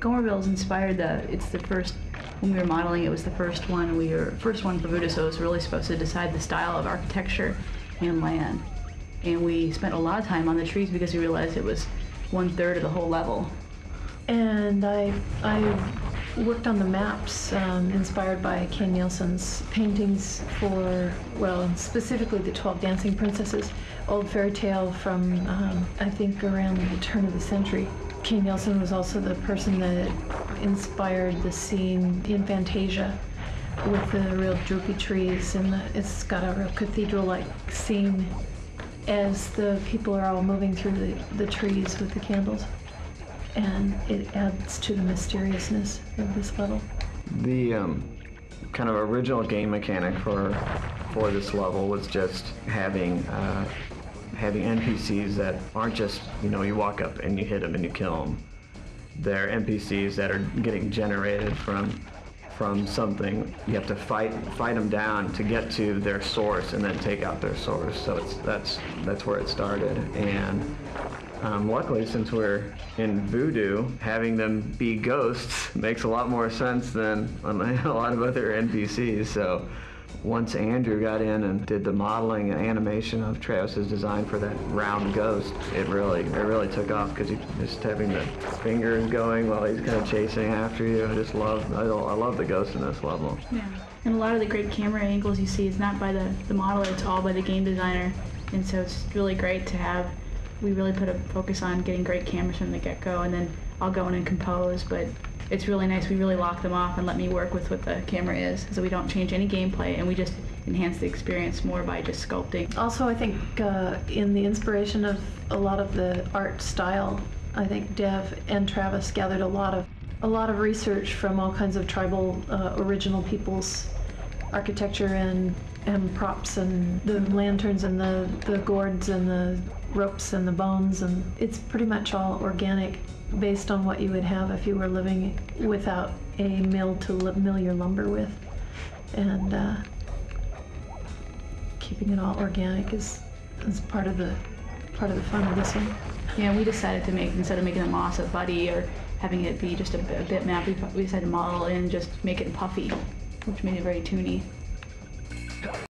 Gomerville's inspired it's the first, when we were modeling, it was the first one for Voodoo, so it was really supposed to decide the style of architecture and land. And we spent a lot of time on the trees because we realized it was 1/3 of the whole level. And I worked on the maps inspired by Ken Nielsen's paintings for, well, specifically the 12 Dancing Princesses, old fairy tale from, I think, around the turn of the century. Ken Nielsen was also the person that inspired the scene in Fantasia with the real droopy trees, and it's got a real cathedral-like scene as the people are all moving through the trees with the candles. And it adds to the mysteriousness of this level. The kind of original game mechanic for this level was just having NPCs that aren't just, you walk up and you hit them and you kill them. They're NPCs that are getting generated from something. You have to fight them down to get to their source and then take out their source. So that's where it started. And luckily, since we're in Voodoo, having them be ghosts makes a lot more sense than a lot of other NPCs. So once Andrew got in and did the modeling and animation of Travis's design for that round ghost, it really took off, because just having the fingers going while he's kind of chasing after you. I love the ghost in this level. Yeah, and a lot of the great camera angles you see is not by the modeler, it's all by the game designer. And so it's really great to have. We really put a focus on getting great cameras from the get-go, and then I'll go in and compose, but it's really nice. We really lock them off and let me work with what the camera is, so we don't change any gameplay, and we just enhance the experience more by just sculpting. Also, I think in the inspiration of a lot of the art style, I think Dev and Travis gathered a lot of research from all kinds of tribal original peoples' architecture and props, and the lanterns and the gourds and the ropes and the bones, and it's pretty much all organic, based on what you would have if you were living without a mill to mill your lumber with. And keeping it all organic is part of the fun of this one. Yeah, we decided to instead of making the moss a buddy or having it be just a bitmap, we decided to model and just make it puffy, which made it very toony.